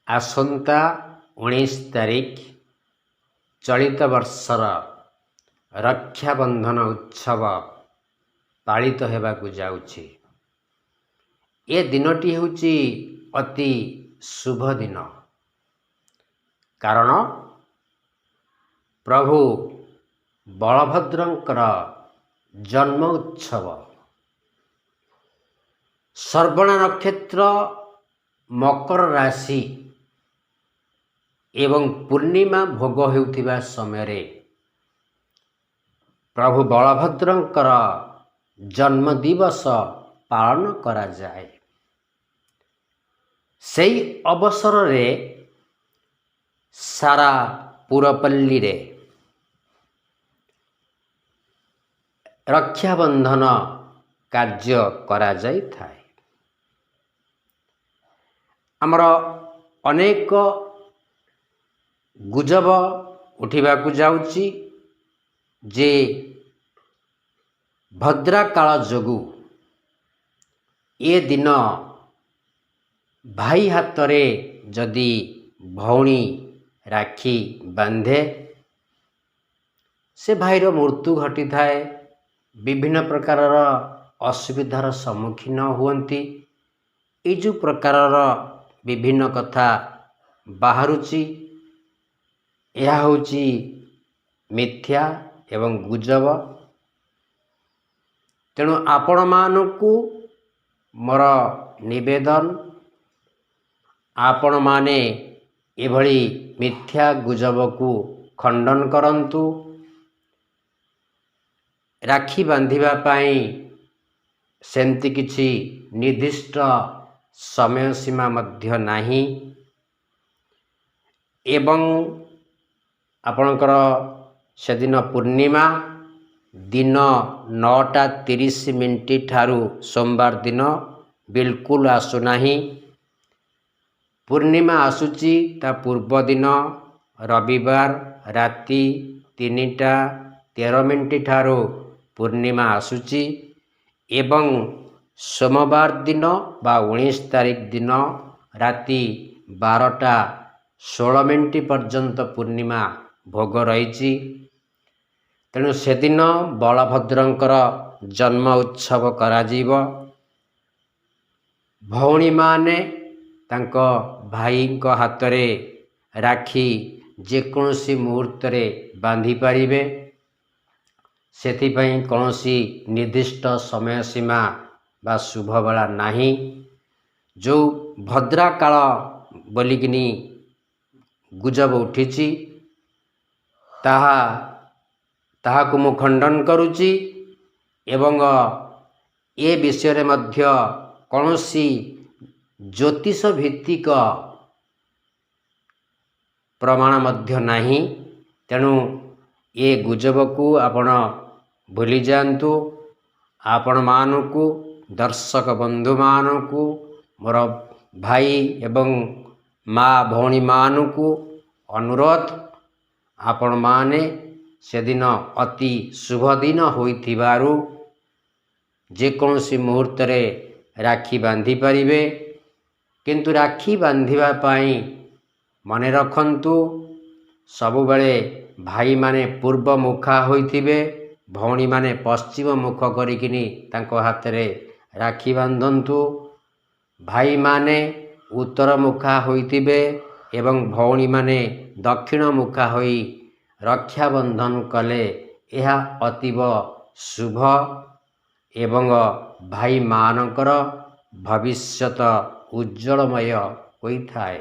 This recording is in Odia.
ଆସନ୍ତା 19 ତାରିଖ ଚଳିତ ବର୍ଷର ରକ୍ଷାବନ୍ଧନ ଉତ୍ସବ ପାଳିତ ହେବାକୁ ଯାଉଛି। ଏ ଦିନଟି ହେଉଛି ଅତି ଶୁଭ ଦିନ, କାରଣ ପ୍ରଭୁ ବଳଭଦ୍ରଙ୍କର ଜନ୍ମ ଉତ୍ସବ। ଶ୍ରବଣ ନକ୍ଷତ୍ର, ମକର ରାଶି ଏବଂ ପୂର୍ଣ୍ଣିମା ଭୋଗ ହେଉଥିବା ସମୟରେ ପ୍ରଭୁ ବଳଭଦ୍ରଙ୍କର ଜନ୍ମ ଦିବସ ପାଳନ କରାଯାଏ। ସେହି ଅବସରରେ ସାରା ପୁରପଲ୍ଲୀରେ ରକ୍ଷାବନ୍ଧନ କାର୍ଯ୍ୟ କରାଯାଇଥାଏ। ଆମର ଅନେକ ଗୁଜବ ଉଠିବାକୁ ଯାଉଛି ଯେ ଭଦ୍ରାକାଳ ଯୋଗୁଁ ଏ ଦିନ ଭାଇ ହାତରେ ଯଦି ଭଉଣୀ ରାକ୍ଷୀ ବାନ୍ଧେ, ସେ ଭାଇର ମୃତ୍ୟୁ ଘଟିଥାଏ, ବିଭିନ୍ନ ପ୍ରକାରର ଅସୁବିଧାର ସମ୍ମୁଖୀନ ହୁଅନ୍ତି। ଏଇ ଯେଉଁ ପ୍ରକାରର ବିଭିନ୍ନ କଥା ବାହାରୁଛି, ଏହା ହେଉଛି ମିଥ୍ୟା ଏବଂ ଗୁଜବ। ତେଣୁ ଆପଣମାନଙ୍କୁ ମୋର ନିବେଦନ, ଆପଣମାନେ ଏଭଳି ମିଥ୍ୟା ଗୁଜବକୁ ଖଣ୍ଡନ କରନ୍ତୁ। ରାକ୍ଷୀ ବାନ୍ଧିବା ପାଇଁ ସେମିତି କିଛି ନିର୍ଦ୍ଦିଷ୍ଟ ସମୟ ସୀମା ମଧ୍ୟ ନାହିଁ ଏବଂ ଆପଣଙ୍କର ସେଦିନ ପୂର୍ଣ୍ଣିମା ଦିନ 9:30 ଠାରୁ ସୋମବାର ଦିନ ବିଲକୁଲ ଆସୁନାହିଁ। ପୂର୍ଣ୍ଣିମା ଆସୁଛି ତା ପୂର୍ବ ଦିନ ରବିବାର ରାତି 3:13 ଠାରୁ ପୂର୍ଣ୍ଣିମା ଆସୁଛି ଏବଂ ସୋମବାର ଦିନ ବା 19 ତାରିଖ ଦିନ ରାତି 12:16 ପର୍ଯ୍ୟନ୍ତ ପୂର୍ଣ୍ଣିମା ଭୋଗ ରହିଛି। ତେଣୁ ସେଦିନ ବଳଭଦ୍ରଙ୍କର ଜନ୍ମ ଉତ୍ସବ କରାଯିବ। ଭଉଣୀମାନେ ତାଙ୍କ ଭାଇଙ୍କ ହାତରେ ରାକ୍ଷୀ ଯେକୌଣସି ମୁହୂର୍ତ୍ତରେ ବାନ୍ଧି ପାରିବେ। ସେଥିପାଇଁ କୌଣସି ନିର୍ଦ୍ଦିଷ୍ଟ ସମୟ ସୀମା ବା ଶୁଭବେଳା ନାହିଁ। ଯେଉଁ ଭଦ୍ରାକାଳ ବୋଲିକିନି ଗୁଜବ ଉଠିଛି, ତାହାକୁ ମୁଁ ଖଣ୍ଡନ କରୁଛି ଏବଂ ଏ ବିଷୟରେ ମଧ୍ୟ କୌଣସି ଜ୍ୟୋତିଷ ଭିତ୍ତିକ ପ୍ରମାଣ ମଧ୍ୟ ନାହିଁ। ତେଣୁ ଏ ଗୁଜବକୁ ଆପଣ ଭୁଲି ଯାଆନ୍ତୁ। ଆପଣମାନଙ୍କୁ, ଦର୍ଶକ ବନ୍ଧୁମାନଙ୍କୁ, ମୋର ଭାଇ ଏବଂ ମା ଭଉଣୀମାନଙ୍କୁ ଅନୁରୋଧ, ଆପଣମାନେ ସେଦିନ ଅତି ଶୁଭ ଦିନ ହୋଇଥିବାରୁ ଯେକୌଣସି ମୁହୂର୍ତ୍ତରେ ରାକ୍ଷୀ ବାନ୍ଧି ପାରିବେ। କିନ୍ତୁ ରାକ୍ଷୀ ବାନ୍ଧିବା ପାଇଁ ମନେ ରଖନ୍ତୁ, ସବୁବେଳେ ଭାଇମାନେ ପୂର୍ବ ମୁଖା ହୋଇଥିବେ, ଭଉଣୀମାନେ ପଶ୍ଚିମ ମୁଖ କରିକିନି ତାଙ୍କ ହାତରେ ରାକ୍ଷୀ ବାନ୍ଧନ୍ତୁ। ଭାଇମାନେ ଉତ୍ତର ମୁଖା ହୋଇଥିବେ ଏବଂ ଭଉଣୀମାନେ ଦକ୍ଷିଣ ମୁଖା ହୋଇ ରକ୍ଷାବନ୍ଧନ କଲେ ଏହା ଅତୀବ ଶୁଭ ଏବଂ ଭାଇମାନଙ୍କର ଭବିଷ୍ୟତ ଉଜ୍ଜଳମୟ ହୋଇଥାଏ।